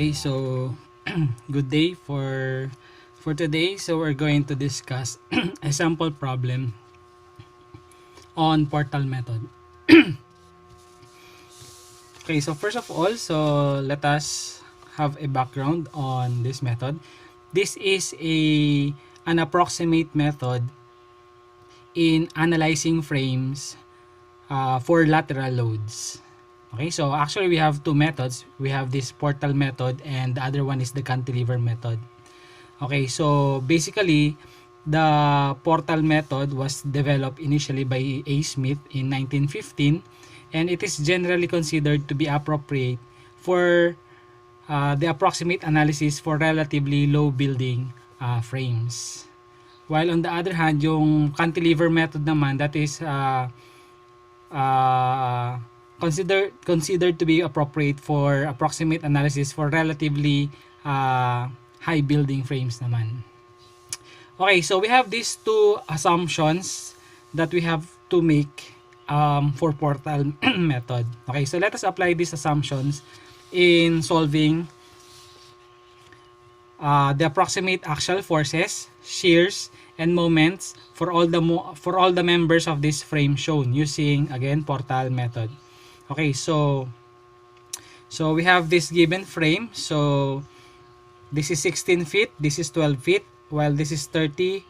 Okay, so good day for today. So we're going to discuss a sample problem on portal method. Okay, so first of all, so let us have a background on this method. This is an approximate method in analyzing frames for lateral loads. Okay, so actually we have two methods. We have this portal method and the other one is the cantilever method. Okay, so basically the portal method was developed initially by A. Smith in 1915 and it is generally considered to be appropriate for the approximate analysis for relatively low building frames. While on the other hand, yung cantilever method naman, that is considered to be appropriate for approximate analysis for relatively high building frames naman. Okay, so we have these two assumptions that we have to make for portal method. Okay, so let us apply these assumptions in solving the approximate axial forces, shears, and moments for all the members of this frame shown using again portal method. Okay, so we have this given frame. So this is 16 feet, this is 12 feet, while this is 30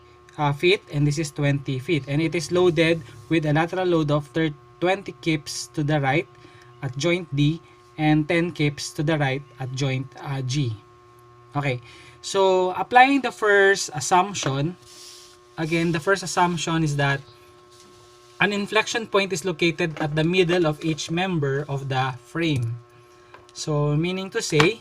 feet, and this is 20 feet. And it is loaded with a lateral load of 20 kips to the right at joint D and 10 kips to the right at joint G. Okay, so applying the first assumption, again, the first assumption is that an inflection point is located at the middle of each member of the frame. So meaning to say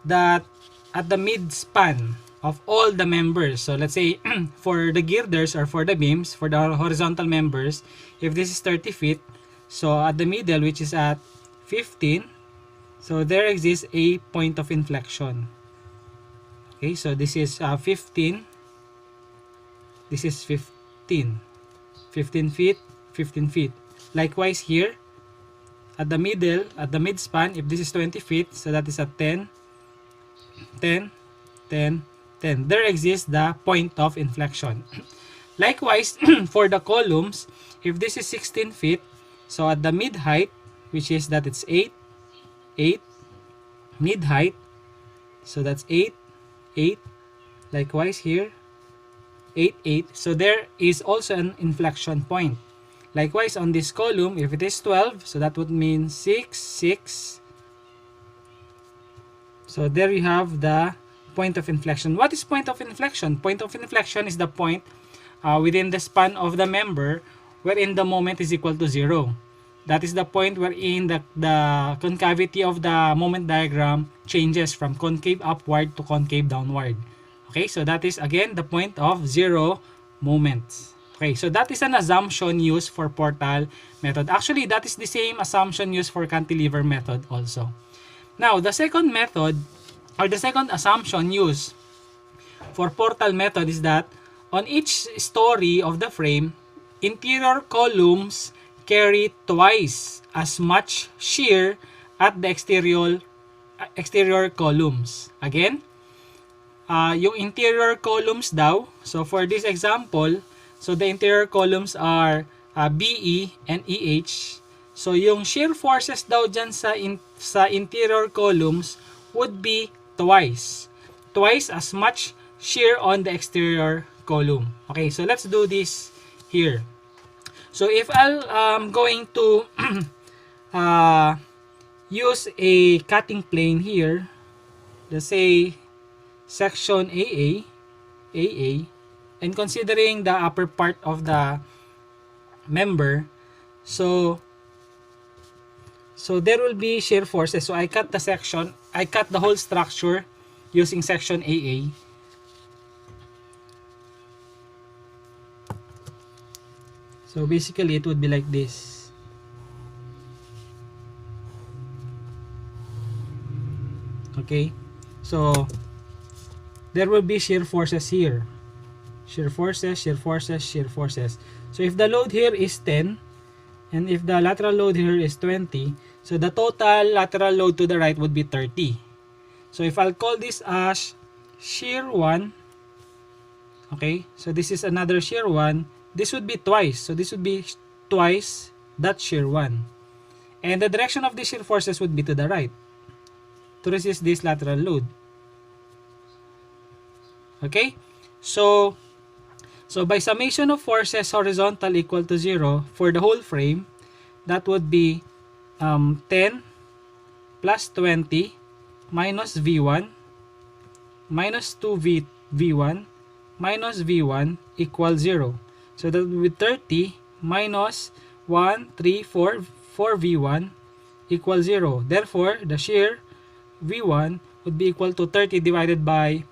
that at the mid-span of all the members, so let's say for the girders or for the beams, for the horizontal members, if this is 30 feet, so at the middle, which is at 15, so there exists a point of inflection. Okay, so this is 15, this is 15 feet, 15 feet. Likewise here, at the middle, at the mid-span, if this is 20 feet, so that is at 10, 10, 10, 10. There exists the point of inflection. Likewise, for the columns, if this is 16 feet, so at the mid-height, which is that it's 8, 8, mid-height, so that's 8, 8. Likewise here, 8, 8. So there is also an inflection point. Likewise, on this column, if it is 12, so that would mean 6, 6. So there you have the point of inflection. What is point of inflection? Point of inflection is the point within the span of the member wherein the moment is equal to 0. That is the point wherein the concavity of the moment diagram changes from concave upward to concave downward. Okay, so that is again the point of 0 moments. Okay, so that is an assumption used for portal method. Actually, that is the same assumption used for cantilever method also. Now, the second method or the second assumption used for portal method is that on each story of the frame, interior columns carry twice as much shear at the exterior columns. Again, yung interior columns daw, so for this example, so the interior columns are BE and EH. So yung shear forces daw dyan sa interior columns would be twice as much shear on the exterior column. Okay, so let's do this here. So if I'm going to use a cutting plane here, let's say section AA, and considering the upper part of the member, so there will be shear forces. So I cut the whole structure using section AA. So basically it would be like this. Okay, so there will be shear forces here. Shear forces, shear forces, shear forces. So if the load here is 10 and if the lateral load here is 20, So the total lateral load to the right would be 30. So if I'll call this as shear 1, okay, so this is another shear 1, this would be twice. So this would be twice that shear 1. And the direction of the shear forces would be to the right to resist this lateral load. Okay, so by summation of forces horizontal equal to 0 for the whole frame, that would be 10 plus 20 minus V1 minus 2 V1 minus V1 equals 0. So that would be 30 minus 1, 3, 4 V1 equals 0. Therefore, the shear V1 would be equal to 30 divided by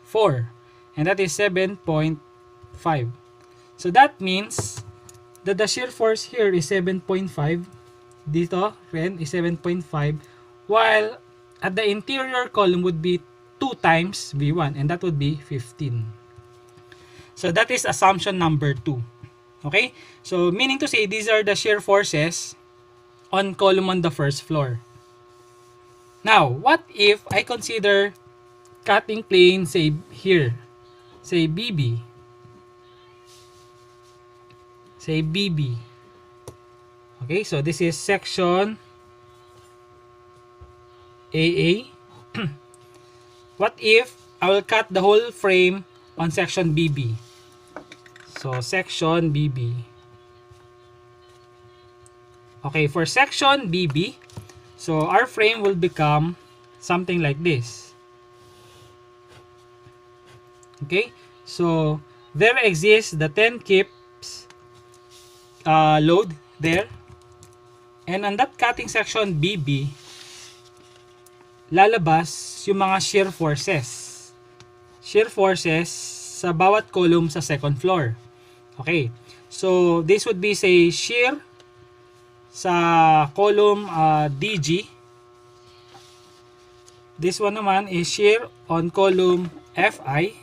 4. And that is 7.5. So that means that the shear force here is 7.5. Dito rin is 7.5. While at the interior column would be 2 times V1. And that would be 15. So that is assumption number 2. Okay? So meaning to say these are the shear forces on column on the first floor. Now, what if I consider cutting plane, say here, say BB, say BB. Okay, so this is section AA. What if I will cut the whole frame on section BB? So section BB. Okay, for section BB, so our frame will become something like this. Okay, so there exists the 10 kips load there, and on that cutting section BB, lalabas yung mga shear forces sa bawat column sa second floor. Okay, so this would be say shear sa column DG. This one naman is shear on column FI.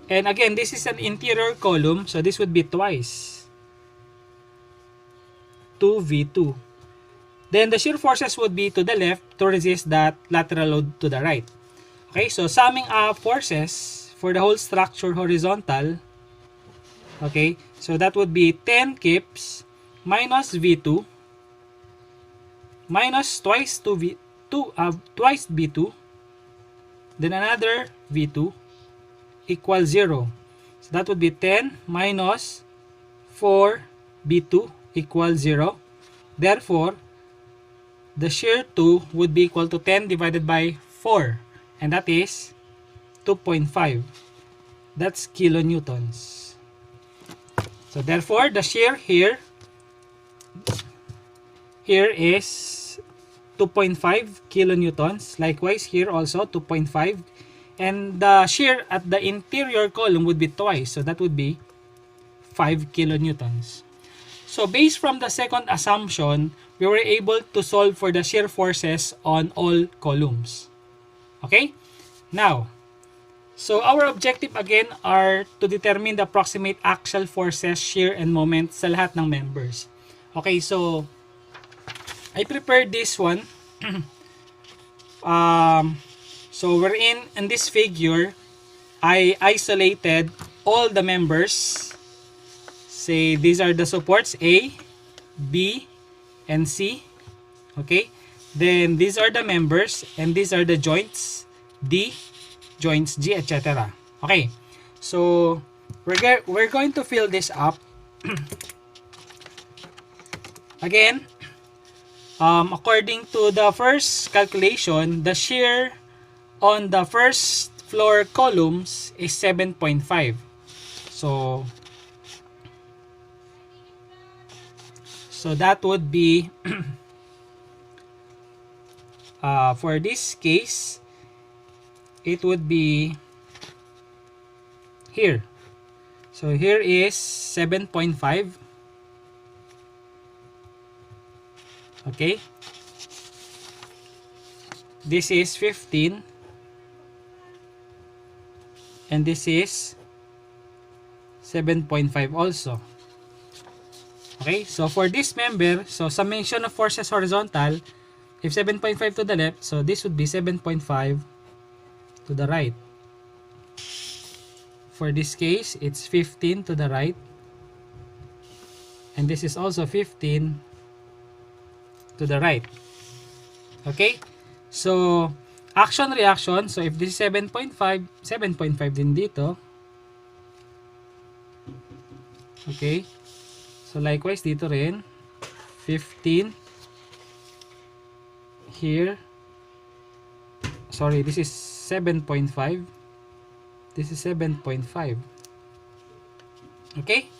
And again, this is an interior column, so this would be twice 2V2. Then the shear forces would be to the left to resist that lateral load to the right. Okay, so summing up forces for the whole structure horizontal, okay, so that would be 10 kips minus V2 minus twice V2, then another V2 equals 0. So that would be 10 minus 4 B2 equals 0. Therefore, the shear 2 would be equal to 10 divided by 4. And that is 2.5. That's kilonewtons. So therefore, the shear here is 2.5 kilonewtons. Likewise, here also 2.5. And the shear at the interior column would be twice. So that would be 5 kilonewtons. So based from the second assumption, we were able to solve for the shear forces on all columns. Okay? Now, so our objective again are to determine the approximate axial forces, shear, and moment sa lahat ng members. Okay, so I prepared this one. So we're in this figure, I isolated all the members. Say these are the supports A, B, and C. Okay, then these are the members, and these are the joints D, joints G, etc. Okay, so we're going to fill this up. Again, according to the first calculation, the shear on the first floor columns is 7.5. So that would be for this case, it would be here. So here is 7.5. Okay. This is 15. And this is 7.5 also. Okay, so for this member, so summation of forces horizontal, if 7.5 to the left, so this would be 7.5 to the right. For this case, it's 15 to the right. And this is also 15 to the right. Okay? So, action, reaction. So, if this is 7.5, 7.5 din dito. Okay? So, likewise, dito rin. 15. Here. Sorry, this is 7.5. This is 7.5. Okay?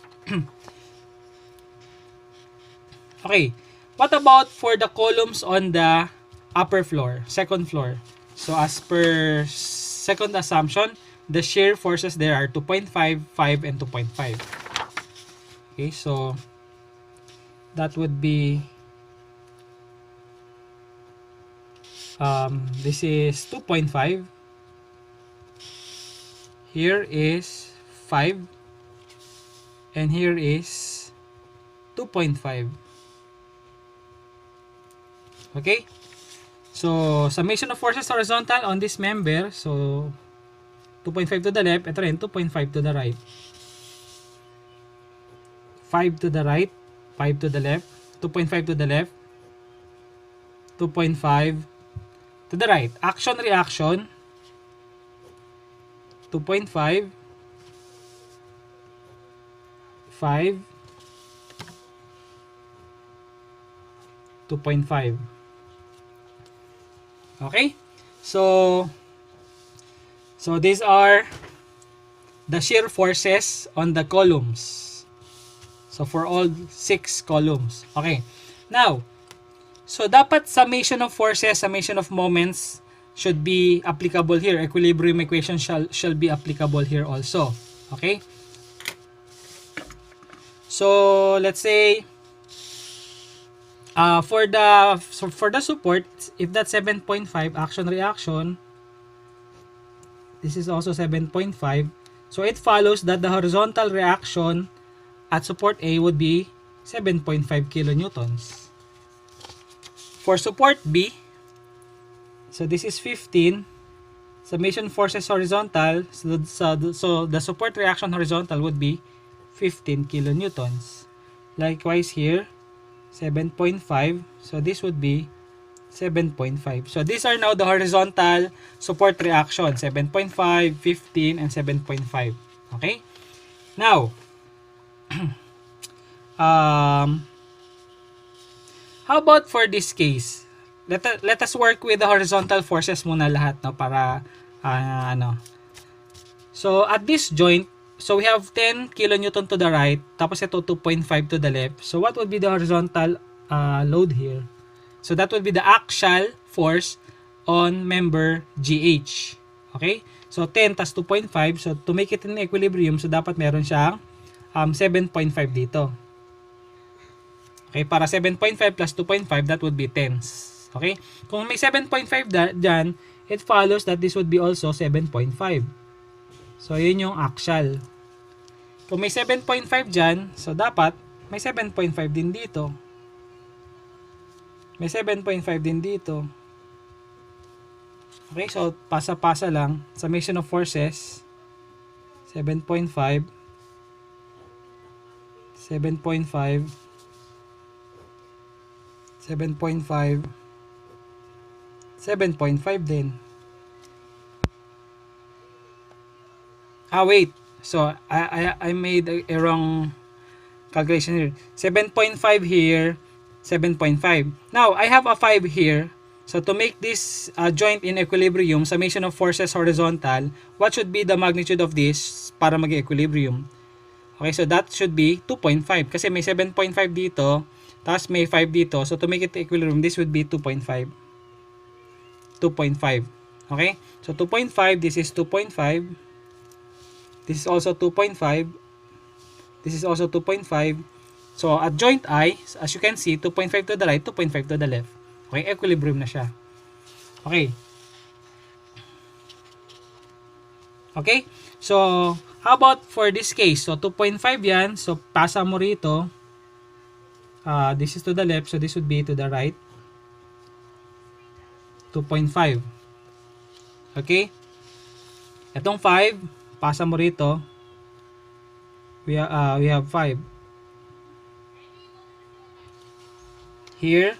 Okay. What about for the columns on the upper floor, second floor? So as per second assumption, the shear forces there are 2.5, 5, and 2.5. Okay, so that would be this is 2.5. Here is 5, and here is 2.5. Okay? So, summation of forces horizontal on this member. So, 2.5 to the left. Ito rin, 2.5 to the right. 5 to the right. 5 to the left. 2.5 to the left. 2.5 to the right. Action, reaction. 2.5. 5. 2.5. Okay? So these are the shear forces on the columns. So for all 6 columns. Okay. Now, so dapat summation of forces, summation of moments should be applicable here. Equilibrium equation shall be applicable here also. Okay? So let's say for the support, if that's 7.5 action reaction, this is also 7.5. So it follows that the horizontal reaction at support A would be 7.5 kilonewtons. For support B, so this is 15. Summation forces horizontal, so the support reaction horizontal would be 15 kilonewtons. Likewise here, 7.5. So this would be 7.5. So these are now the horizontal support reaction. 7.5, 15, and 7.5. Okay? Now, how about for this case? Let us work with the horizontal forces muna lahat, no, para So at this joint, so we have 10 kilonewton to the right, tapos ito 2.5 to the left. So what would be the horizontal load here? So that would be the axial force on member GH. Okay? So 10 tas 2.5. So to make it in equilibrium, so dapat meron siyang 7.5 dito. Okay? Para 7.5 plus 2.5, that would be 10s. Okay? Kung may 7.5 dyan, it follows that this would be also 7.5. So yun yung axial. Kung may 7.5 dyan, so dapat may 7.5 din dito. May 7.5 din dito. Okay, so pasa-pasa lang. Summation of forces, 7.5, 7.5, 7.5, 7.5 din. Wait. So, I made a wrong calculation here. 7.5 here, 7.5. Now, I have a 5 here. So, to make this joint in equilibrium, summation of forces horizontal, what should be the magnitude of this para mag-equilibrium? Okay, so that should be 2.5. Kasi may 7.5 dito, tapos may 5 dito. So, to make it equilibrium, this would be 2.5. 2.5. Okay? So, 2.5, this is 2.5. This is also 2.5. This is also 2.5. So, at joint I, as you can see, 2.5 to the right, 2.5 to the left. Okay, equilibrium na siya. Okay. Okay? So, how about for this case? So, 2.5 yan. So, pasa mo rito. This is to the left, so this would be to the right. 2.5. Okay? Itong 5, pasa mo rito. We have 5. Here,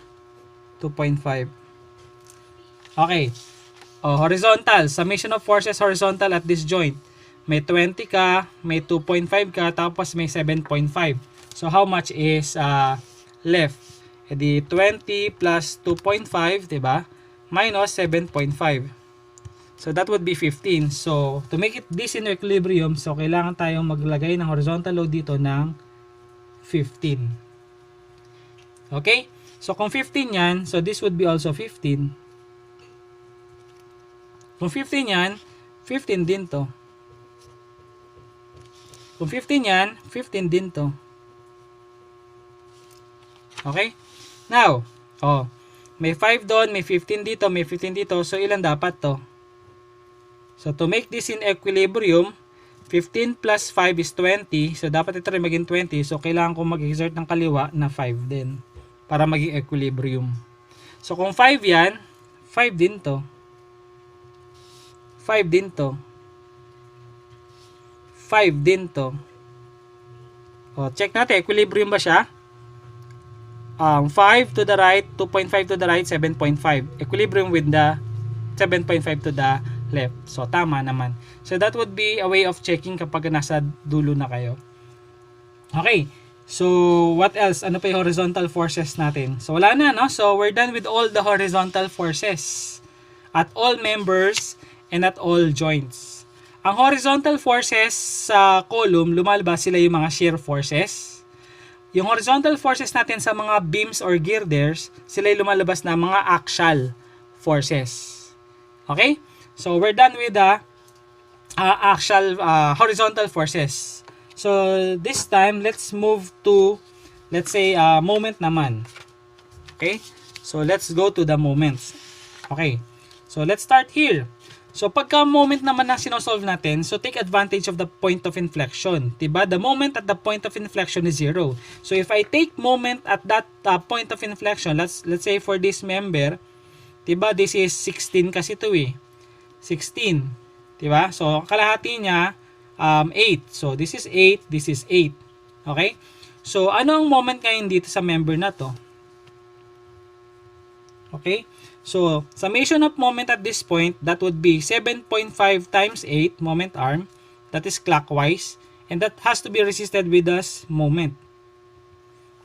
2.5. Okay. Horizontal. Summation of forces horizontal at this joint. May 20 ka, may 2.5 ka, tapos may 7.5. So, how much is left? E di 20 plus 2.5, diba? Minus 7.5. So, that would be 15. So, to make it this in equilibrium, so, kailangan tayong maglagay ng horizontal load dito ng 15. Okay? So, kung 15 yan, so this would be also 15. Kung 15 yan, 15 din to. Kung 15 yan, 15 din to. Okay? Now, may 5 doon, may 15 dito, may 15 dito. So, ilan dapat to? So, to make this in equilibrium, 15 plus 5 is 20. So, dapat ito rin maging 20. So, kailangan ko mag-exert ng kaliwa na 5 din para maging equilibrium. So, kung 5 yan, 5 din to. 5 din to. 5 din to. Check natin, equilibrium ba siya? 5 to the right, 2.5 to the right, 7.5. Equilibrium with the 7.5 to the left. So, tama naman. So, that would be a way of checking kapag nasa dulo na kayo. Okay. So, what else? Ano pa yung horizontal forces natin? So, wala na, no? So, we're done with all the horizontal forces at all members and at all joints. Ang horizontal forces sa column, lumalabas sila yung mga shear forces. Yung horizontal forces natin sa mga beams or girders, sila yung lumalabas na mga axial forces. Okay? So, we're done with the axial horizontal forces. So, this time, let's move to, let's say, moment naman. Okay? So, let's go to the moments. Okay. So, let's start here. So, pagka moment naman na sinosolve natin, so take advantage of the point of inflection. Diba? The moment at the point of inflection is 0. So, if I take moment at that point of inflection, let's say for this member, diba? This is 16 kasi ito eh. 16. Diba? So, kalahati niya, 8. So, this is 8, this is 8. Okay? So, ano ang moment ngayon dito sa member na to? Okay? So, summation of moment at this point, that would be 7.5 times 8 moment arm. That is clockwise. And that has to be resisted with this moment.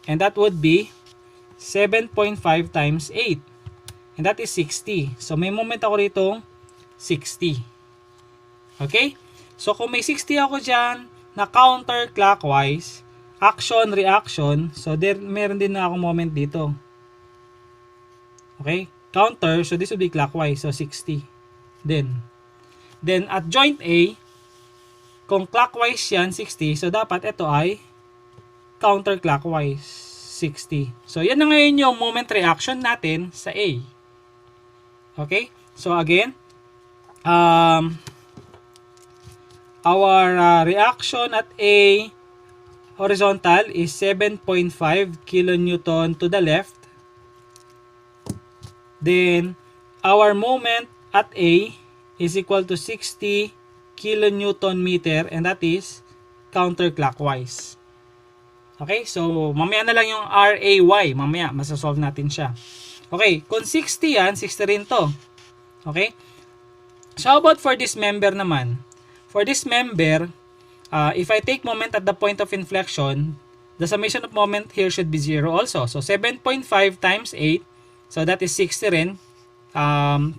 And that would be 7.5 times 8. And that is 60. So, may moment ako rito 60. Okay? So, kung may 60 ako dyan na counterclockwise, action, reaction, so meron din na akong moment dito. Okay? Counter, so this will be clockwise, so 60. Then at joint A, kung clockwise yan, 60, so dapat ito ay counterclockwise, 60. So, yan na ngayon yung moment reaction natin sa A. Okay? So, again, our reaction at A horizontal is 7.5 kilonewton to the left. Then, our moment at A is equal to 60 kilonewton meter and that is counterclockwise. Okay? So, mamaya na lang yung RAY. Mamaya, masasolve natin siya. Okay? Kung 60 yan, 60 rin to. Okay? So, how about for this member naman? For this member, if I take moment at the point of inflection, the summation of moment here should be 0 also. So, 7.5 times 8, so that is 60 rin,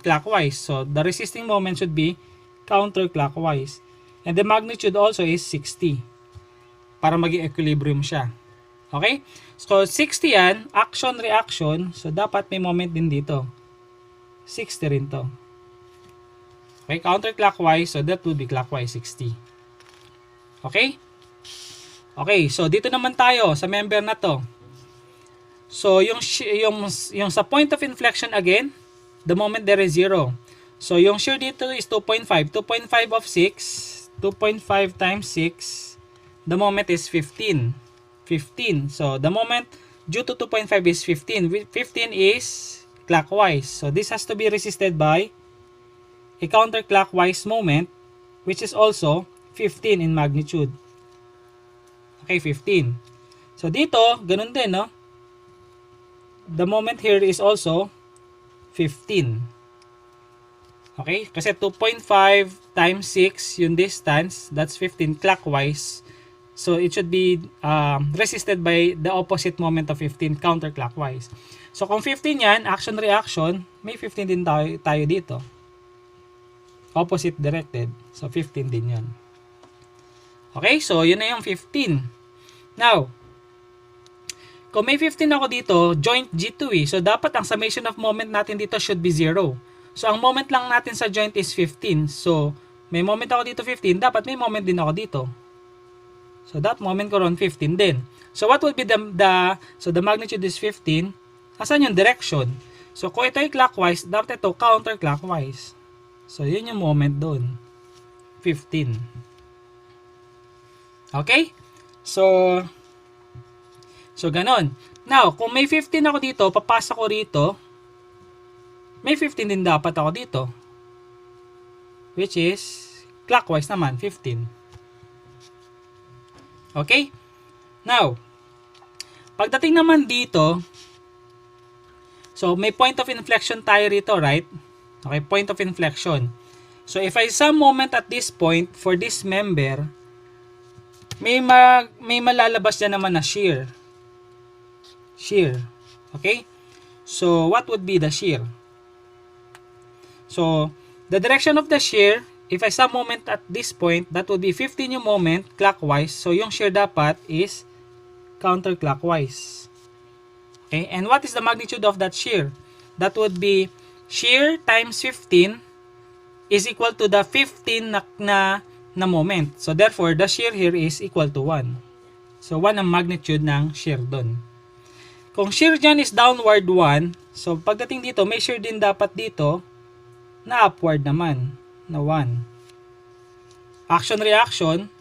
clockwise. So, the resisting moment should be counterclockwise. And the magnitude also is 60 para maging equilibrium siya. Okay? So, 60 yan, action, reaction. So, dapat may moment din dito. 60 rin to. Okay? Counterclockwise, so that would be clockwise 60. Okay? Okay, so dito naman tayo sa member na to. So, yung sa point of inflection again, the moment there is 0. So, yung shear dito is 2.5. 2.5 of 6. 2.5 times 6. The moment is 15. 15. So, the moment due to 2.5 is 15. 15 is clockwise. So this has to be resisted by a counterclockwise moment, which is also 15 in magnitude. Okay, 15. So dito, ganun din, no? The moment here is also 15. Okay? Kasi 2.5 times 6 yung distance, that's 15 clockwise. So it should be resisted by the opposite moment of 15 counterclockwise. So kung 15 yan, action-reaction, may 15 din tayo dito. Opposite directed. So 15 din yan. Okay? So yun na yung 15. Now, kung may 15 ako dito, joint G2 eh. So dapat ang summation of moment natin dito should be 0. So ang moment lang natin sa joint is 15. So may moment ako dito 15, dapat may moment din ako dito. So that moment ko ron 15 din. So what will be the magnitude is 15. Asan yung direction? So kung ito ay clockwise, dapat ito counterclockwise. So yun yung moment doon. 15. Okay? So ganon. Now, kung may 15 ako dito, papasok ko rito, may 15 din dapat ako dito. Which is, clockwise naman, 15. Okay? Now, pagdating naman dito, so may point of inflection tayo rito, right? Okay, point of inflection. So, if I sum moment at this point, for this member, may malalabas dyan naman na shear. Shear. Okay? So, what would be the shear? So, the direction of the shear, if I sum moment at this point, that would be 15 yung moment clockwise. So, yung shear dapat is counterclockwise. Okay? And what is the magnitude of that shear? That would be shear times 15 is equal to the 15 na moment. So, therefore, the shear here is equal to 1. So, 1 ang magnitude ng shear doon. Kung shear dyan is downward 1, so pagdating dito, may shear din dapat dito na upward naman, na 1. Action-reaction,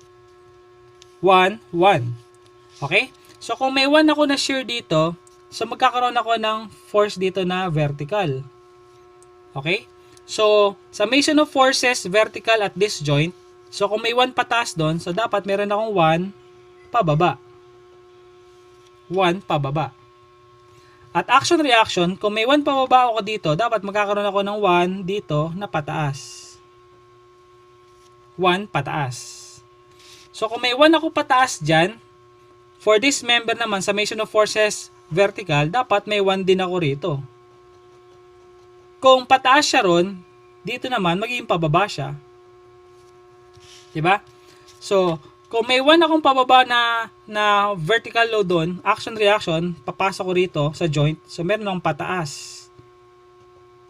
1, 1. Okay? So kung may 1 ako na shear dito, so magkakaroon ako ng force dito na vertical. Okay? So, summation of forces vertical at this joint. So kung may 1 pataas doon, so dapat meron akong 1 pababa. 1 pababa. At action-reaction, kung may 1 pababa ako dito, dapat magkakaroon ako ng 1 dito na pataas. 1 pataas. So, kung may 1 ako pataas dyan, for this member naman, summation of forces vertical, dapat may 1 din ako rito. Kung pataas siya ron, dito naman, magiging pababa siya. Diba? So, kung may 1 akong pababa na vertical load doon, action-reaction, papasok ko rito sa joint. So, meron akong pataas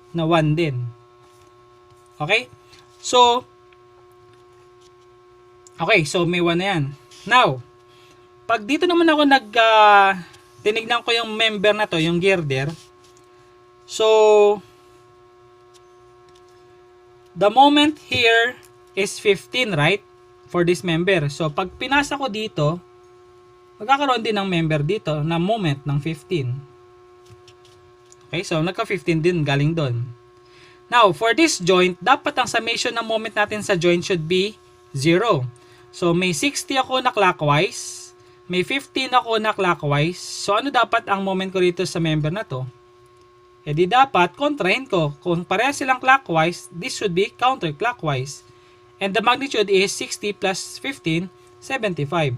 na 1 din. Okay? So, may 1 na yan. Now, pag dito naman ako tinignan ko yung member na to, yung girder. So, the moment here is 15, right? For this member. So, pag pinasa ko dito, magkakaroon din ng member dito na moment ng 15. Okay, so nagka 15 din galing doon. Now, for this joint, dapat ang summation ng moment natin sa joint should be 0. So, may 60 ako na clockwise, may 15 ako na clockwise. So, ano dapat ang moment ko rito sa member na to? E di dapat, kontrahin ko. Kung pareha silang clockwise, this should be counterclockwise. And the magnitude is 60 plus 15, 75.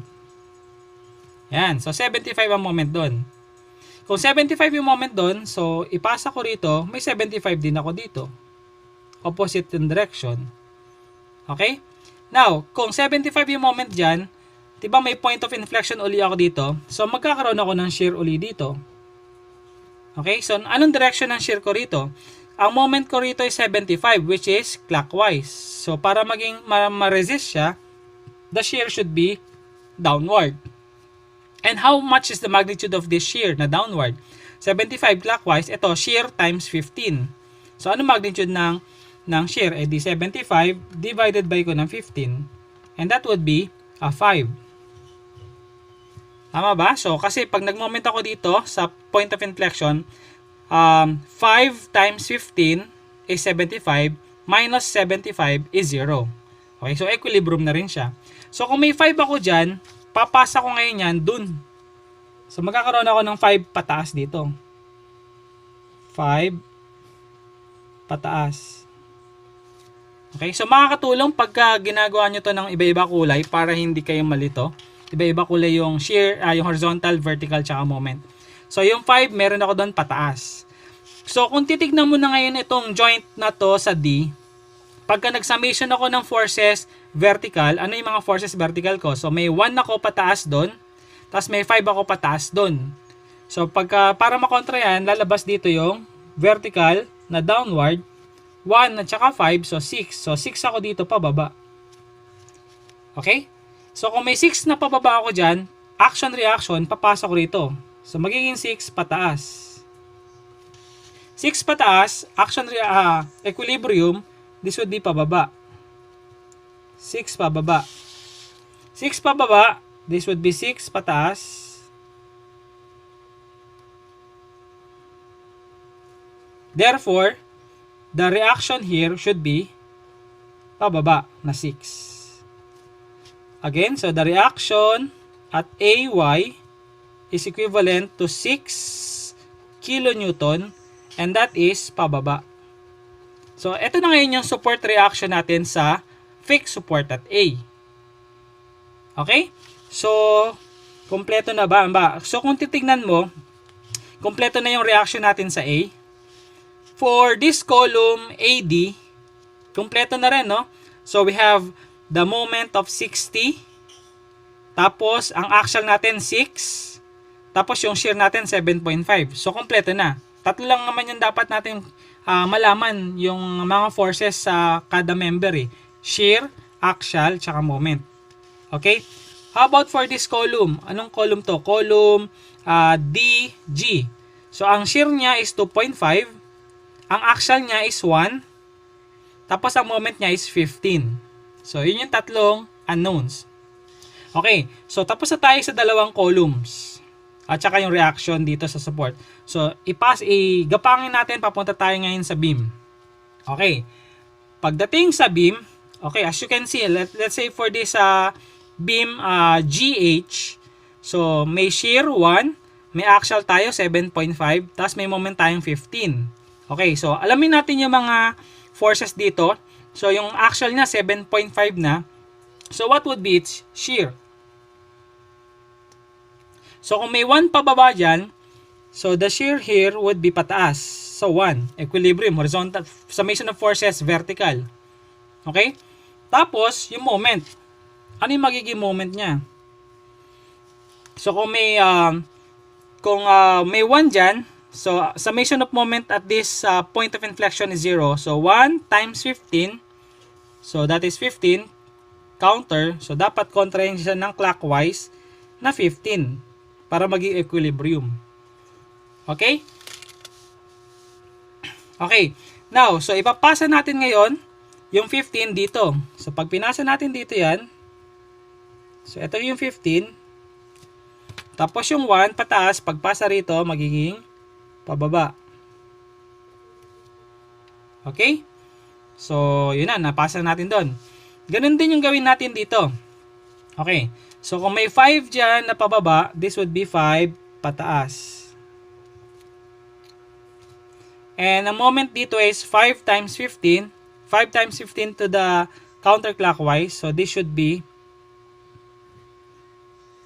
Yan. So, 75 ang moment doon. Kung 75 yung moment doon, so, ipasa ko rito, may 75 din ako dito. Opposite in direction. Okay? Now, kung 75 yung moment dyan, diba may point of inflection uli ako dito? So, magkakaroon ako ng shear uli dito. Okay? So, anong direction ng shear ko rito? Ang moment ko rito is 75, which is clockwise. So, para maging ma-resist siya, the shear should be downward. And how much is the magnitude of this shear na downward? 75 clockwise, ito, shear times 15. So, ano magnitude ng shear? Eh, di 75 divided by ko ng 15. And that would be a 5. Tama ba? So, kasi pag nag-moment ako dito sa point of inflection, 5 times 15 is 75, minus 75 is 0. Okay, so equilibrium na rin siya. So, kung may 5 ako dyan, papasa ko ngayon yan dun. So, magkakaroon ako ng 5 pataas dito. 5 pataas. Okay, so makakatulong pagka ginagawa nyo to ng iba-iba kulay para hindi kayo malito. Iba-iba kulay yung shear, yung horizontal, vertical, tsaka moment. So, yung 5, meron ako doon pataas. So, kung titignan mo na ngayon itong joint na to sa D, pagka nag-summation ako ng forces vertical, ano yung mga forces vertical ko? So, may 1 ako pataas doon, tapos may 5 ako pataas doon. So, para makontra yan, lalabas dito yung vertical na downward, 1 at saka 5, so 6. So, 6 ako dito pababa. Okay? So, kung may 6 na pababa ako dyan, action-reaction, papasok ko rito. So, magiging 6 pataas. 6 pataas, equilibrium, this would be pababa. 6 pababa. 6 pababa, this would be 6 pataas. Therefore, the reaction here should be pababa na 6. Again, so the reaction at AY is equivalent to 6 kilonewton and that is pababa. So, ito na ngayon yung support reaction natin sa fixed support at A. Okay? So, kompleto na ba? So, kung titignan mo, kompleto na yung reaction natin sa A. For this column AD, kompleto na rin, no? So, we have the moment of 60. Tapos, ang axial natin 6. Tapos, yung shear natin 7.5. So, kompleto na. Tatlo lang naman yung dapat natin malaman yung mga forces sa kada member eh. Shear, axial, tsaka moment. Okay? How about for this column? Anong column to? Column DG. So, ang shear niya is 2.5. Ang axial niya is 1. Tapos, ang moment niya is 15. So, yun yung tatlong unknowns. Okay. So, tapos na tayo sa dalawang columns. At saka yung reaction dito sa support. So, igapangin natin, papunta tayo ngayon sa beam. Okay. Pagdating sa beam, okay, as you can see, let's say for this beam GH, so may shear 1, may axial tayo 7.5, tapos may moment tayong 15. Okay, so alamin natin yung mga forces dito. So, yung axial niya 7.5 na. So, what would be its shear? So, kung may 1 pababa dyan, so the shear here would be pataas. So, 1. Equilibrium, horizontal, summation of forces, vertical. Okay? Tapos, yung moment. Ano yung magiging moment niya? So, kung may 1 dyan, so, summation of moment at this point of inflection is 0. So, 1 times 15. So, that is 15. Counter. So, dapat kontrahin siya ng clockwise na 15 para maging equilibrium. Okay? Okay. Now, so, ipapasa natin ngayon yung 15 dito. So, pag pinasa natin dito yan, so, ito yung 15. Tapos, yung 1 pataas, pagpasa rito, magiging pababa. Okay? So, yun na, napasa natin doon. Ganun din yung gawin natin dito. Okay. So, kung may 5 dyan na pababa, this would be 5 pataas. And ang moment dito is 5 times 15. 5 times 15 to the counterclockwise. So, this should be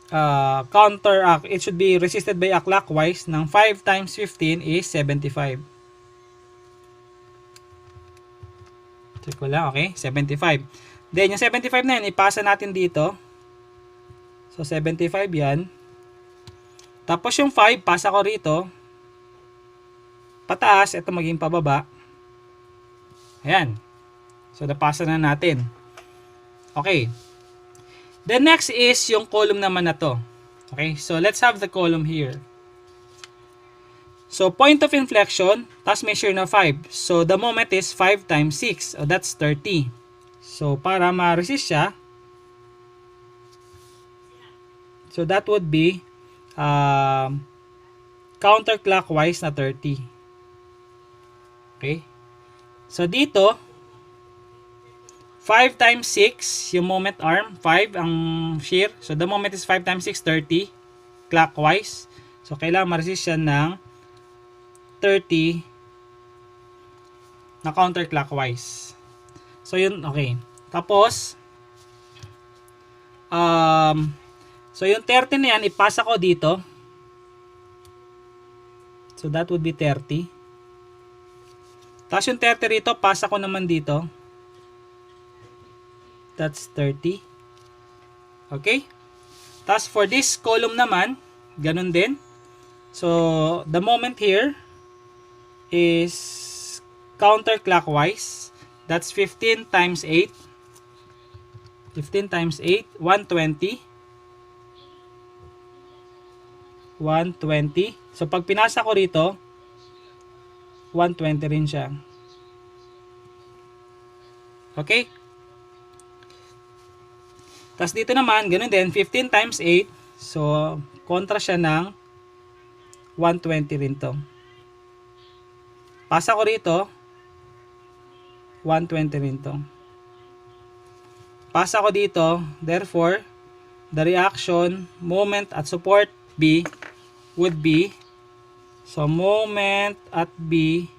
it should be resisted by a clockwise ng 5 times 15 is 75. Check ko lang, okay? 75. Then, yung 75 na yan, ipasa natin dito. So, 75 yan. Tapos, yung 5, pasa ko rito. Pataas, ito maging pababa. Ayan. So, napasa na natin. Okay. The next is yung column naman na to. Okay? So, let's have the column here. So, point of inflection, tapos may shear na 5. So, the moment is 5 times 6. So, that's 30. So, para ma-resist siya, so that would be counterclockwise na 30. Okay? So dito, 5 times 6, yung moment arm, 5 ang shear. So the moment is 5 times 6, 30 clockwise. So kailangan ma-resist siya ng 30 na counterclockwise. So yun, okay. Tapos, so yung 30 na yan, ipasa ko dito. So that would be 30. Tapos yung 30 rito, pasa ko naman dito. That's 30. Okay? Tapos for this column naman, ganun din. So the moment here is counterclockwise. That's 15 times 8. 15 times 8, 120. 120. So pag pinasa ko rito, 120 rin siya. Okay? Tapos dito naman, ganun din, 15 times 8. So, kontra siya ng 120 rin to. Pasa ko rito, 120 rin to. Pasa ko dito, therefore, the reaction, moment at support B would be, so moment at B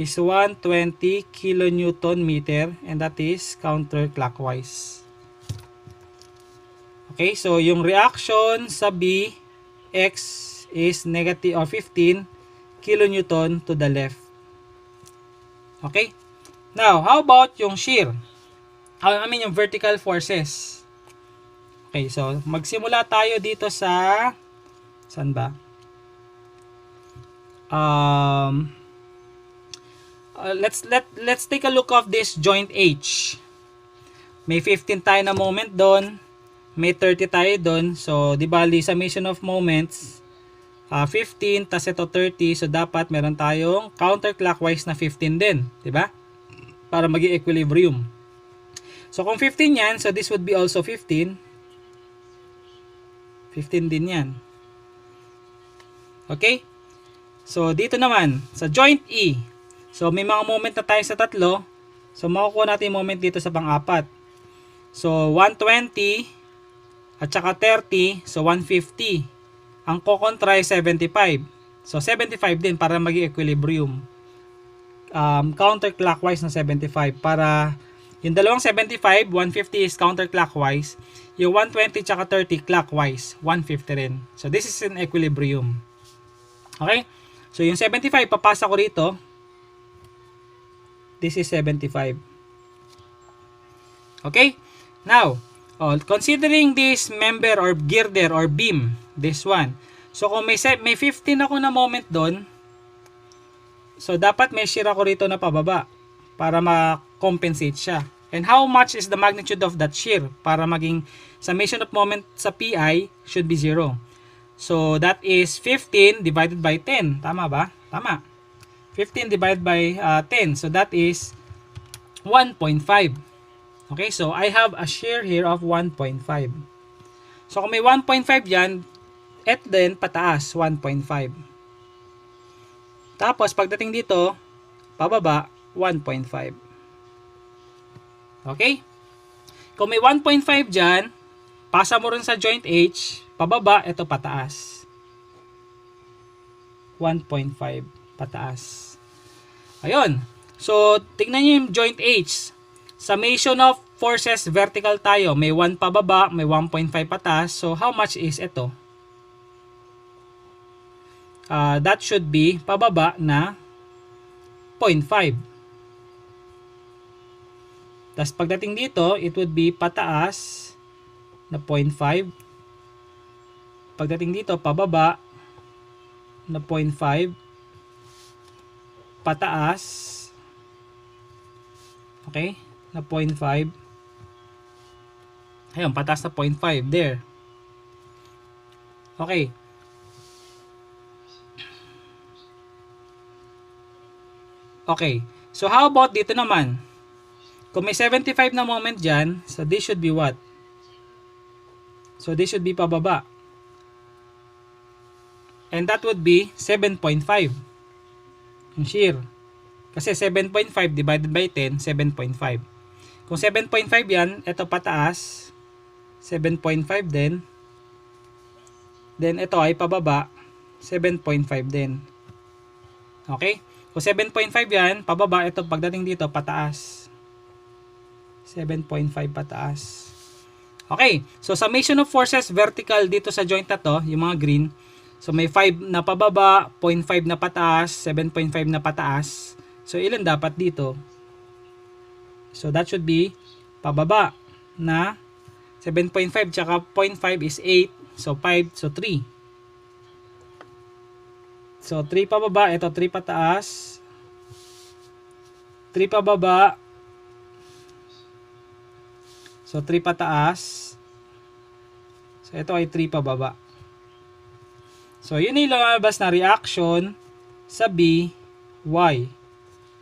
is 120 kilonewton meter, and that is counterclockwise. Okay, so yung reaction sa B, X is negative or 15 kilonewton to the left. Okay? Now, how about yung shear? I mean yung vertical forces. Okay, so magsimula tayo dito sa saan ba? Let's take a look of this joint H. May 15 tayo na moment doon. May 30 tayo doon. So, di bali, summation of moments, 15, tas ito 30. So, dapat meron tayong counterclockwise na 15 din. Di ba? Para maging equilibrium. So, kung 15 yan, so this would be also 15. 15 din yan. Okay? So, dito naman, sa joint E. So, may mga moment na tayo sa tatlo. So, makukuha natin yung moment dito sa pang-apat. So, 120 at saka 30, so 150. Ang kokontra ay 75. So 75 din para maging equilibrium. Counterclockwise na 75 para yung dalawang 75, 150 is counterclockwise. Yung 120 at saka 30 clockwise, 150 rin. So this is an equilibrium. Okay? So yung 75 papasa ko rito. This is 75. Okay? Now, considering this member or girder or beam, this one. So kung may 15 ako na moment doon, so dapat may shear ako rito na pababa para ma-compensate siya. And how much is the magnitude of that shear para maging summation of moment sa PI should be 0. So that is 15 divided by 10. Tama ba? Tama. 15 divided by 10. So that is 1.5. Okay, so I have a shear here of 1.5. So kung may 1.5 yan, at then pataas, 1.5. Tapos pagdating dito, pababa, 1.5. Okay? Kung may 1.5 dyan, pasa mo rin sa joint H, pababa, ito pataas. 1.5 pataas. Ayun. So, tignan nyo yung joint H. Summation of forces vertical tayo. May 1 pababa, may 1.5 pataas. So, how much is ito? That should be pababa na 0.5. Tapos pagdating dito, it would be pataas na 0.5. Pagdating dito, pababa na 0.5. Pataas. Okay? Na 0.5. Ayun, pataas na 0.5. There. Okay. Okay. So, how about dito naman? Kung may 75 na moment dyan, so this should be what? So, this should be pababa. And that would be 7.5. Yung shear. Kasi 7.5 divided by 10, 7.5. Kung 7.5 yan, ito pataas, 7.5 din. Then ito ay pababa, 7.5 din. Okay? Kung 7.5 yan, pababa, ito pagdating dito, pataas. 7.5 pataas. Okay, so summation of forces vertical dito sa joint na to, yung mga green. So may 5 na pababa, 0.5 na pataas, 7.5 na pataas. So ilan dapat dito? So that should be pababa na 7.5 tsaka 0.5 is 8. So 5, so 3. So 3 pababa, ito 3 pataas. 3 pababa. So 3 pataas. So ito ay 3 pababa. So yun yung lumabas na reaction sa B, Y.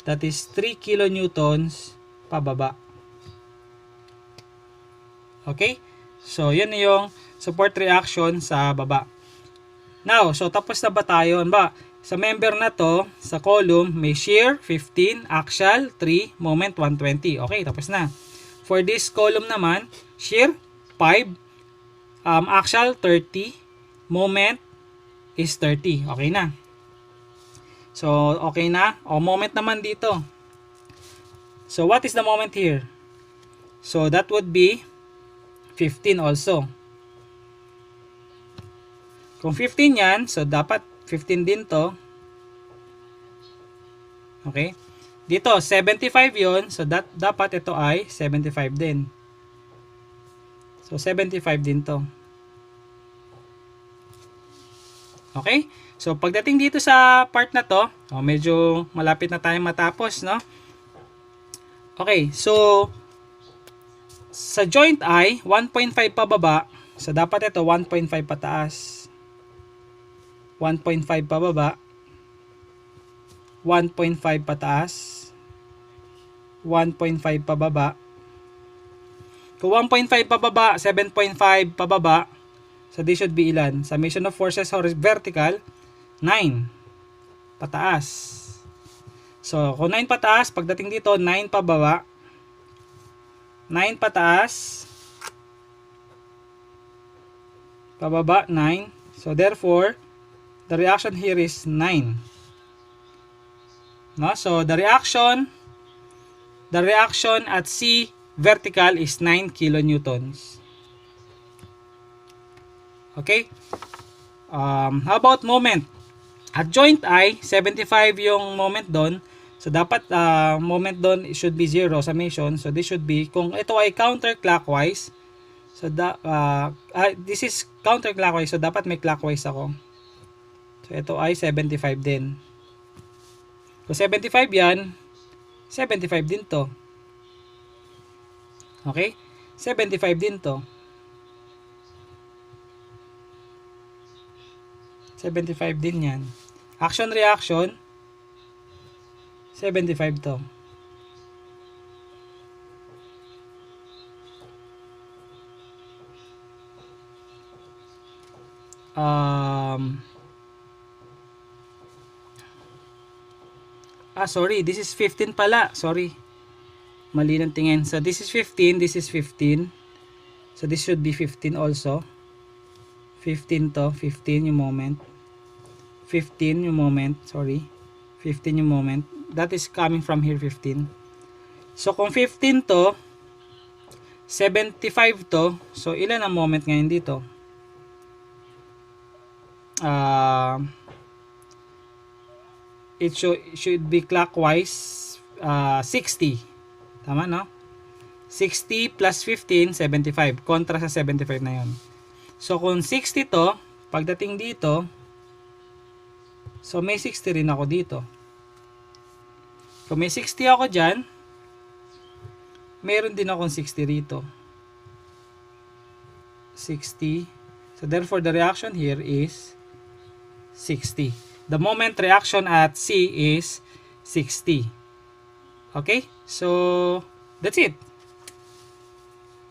That is 3 kilonewtons pababa. Okay? So yun yung support reaction sa baba. Now, so tapos na ba tayo? Ba, sa member na to, sa column, may shear 15, axial 3, moment 120. Okay, tapos na. For this column naman, shear 5, axial 30, moment is 30. Okay na. So, okay na. O, moment naman dito. So, what is the moment here? So, that would be 15 also. Kung 15 yan, so dapat 15 din to. Okay? Dito, 75 yon, so dapat ito ay 75 din. So, 75 din to. Okay? So, pagdating dito sa part na to, medyo malapit na tayong matapos, no? Okay, so, sa joint I, 1.5 pababa, so dapat ito 1.5 pataas. 1.5 pababa, 1.5 pataas, 1.5 pababa. Kung 1.5 pababa, 7.5 pababa, so this should be ilan? Summation of forces vertical, 9 pataas. So, kung 9 pataas, pagdating dito, 9 pababa, 9 pataas, pababa, 9. So, therefore, the reaction here is 9. No? So, the reaction at C vertical is 9 kilonewtons. Okay? How about moment? At joint I, 75 yung moment doon. So, dapat moment doon should be 0, summation. So, this should be, kung ito ay counterclockwise, so, this is counterclockwise, so dapat may clockwise ako. So, ito ay 75 din. Kung 75 yan, 75 din to. Okay? 75 din to. 75 din yan. Action, reaction, 75 to. Sorry, this is 15 pala. Sorry. Mali ng tingin. So, this is 15, this is 15. So, this should be 15 also. 15 to, 15 yung moment. 15 yung moment, sorry. 15 yung moment. That is coming from here, 15. So, kung 15 to, 75 to, so, ilan ang moment ngayon dito? It should be clockwise 60. Tama, no? 60 plus 15, 75. Kontra sa 75 na yun. So, kung 60 to, pagdating dito, so may 60 rin ako dito. Kung may 60 ako dyan, meron din akong 60 rito. 60. So, therefore, the reaction here is 60. The moment reaction at C is 60. Okay? So, that's it.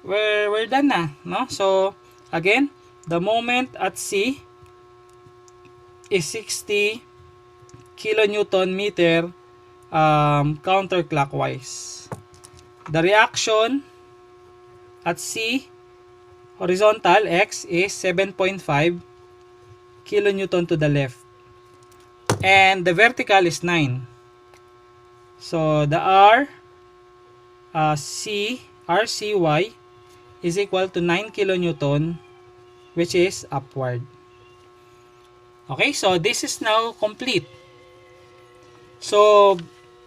We're done na, no? So, again, the moment at C is 60 kilonewton meter counterclockwise. The reaction at C horizontal X is 7.5 kilonewton to the left. And the vertical is 9. So the RCY is equal to 9 kilonewton, which is upward. Okay, so this is now complete. So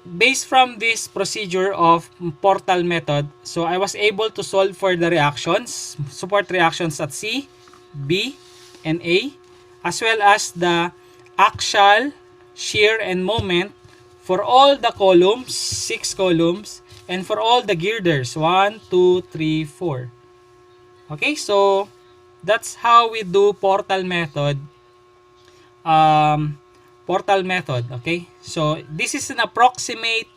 based from this procedure of Portal method, so I was able to solve for the reactions, support reactions at C, B, and A, as well as the axial, shear, and moment for all the columns, 6 columns, and for all the girders, 1, 2, 3, 4. Okay, so that's how we do Portal method. Okay, so this is an approximate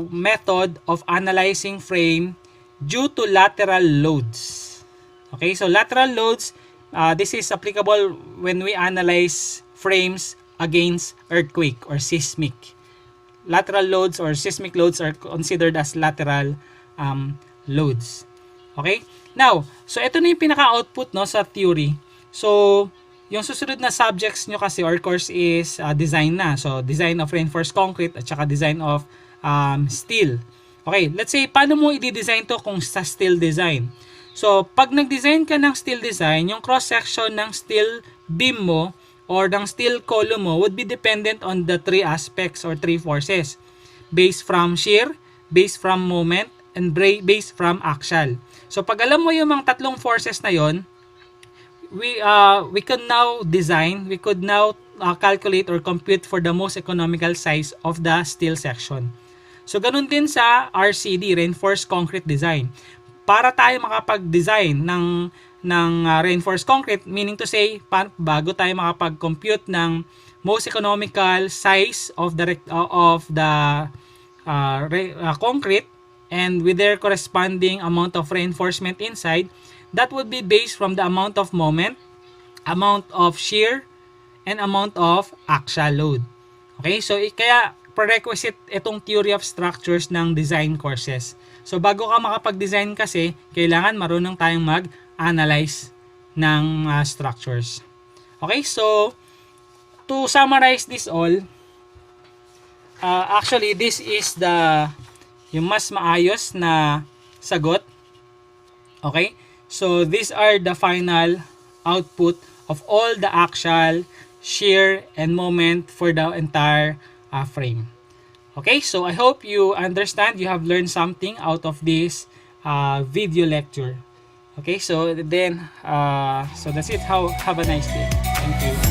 method of analyzing frame due to lateral loads. Okay, so lateral loads, this is applicable when we analyze frames against earthquake or seismic. Lateral loads or seismic loads are considered as lateral loads. Okay, now, so ito na yung pinaka-output, no, sa theory. So yung susunod na subjects nyo kasi or course is design na. So design of reinforced concrete at saka design of steel. Okay, let's say paano mo i-design to kung sa steel design. So pag nag-design ka ng steel design, yung cross-section ng steel beam mo or ng steel column mo would be dependent on the 3 aspects or 3 forces. Based from shear, based from moment, and based from axial. So pag alam mo yung mga tatlong forces na yon, we could now calculate or compute for the most economical size of the steel section. So ganun din sa RCD, reinforced concrete design. Para tayo makapag-design ng reinforced concrete, meaning to say, bago tayo makapag-compute ng most economical size of the concrete and with their corresponding amount of reinforcement inside, that would be based from the amount of moment, amount of shear, and amount of axial load. Okay, so kaya prerequisite itong theory of structures ng design courses. So bago ka makapag-design kasi, kailangan marunong tayong mag-analyze ng structures. Okay, so to summarize this all, actually this is yung mas maayos na sagot. Okay, so these are the final output of all the axial, shear, and moment for the entire frame. Okay, so I hope you understand, you have learned something out of this video lecture. Okay, so then, so that's it. Have a nice day. Thank you.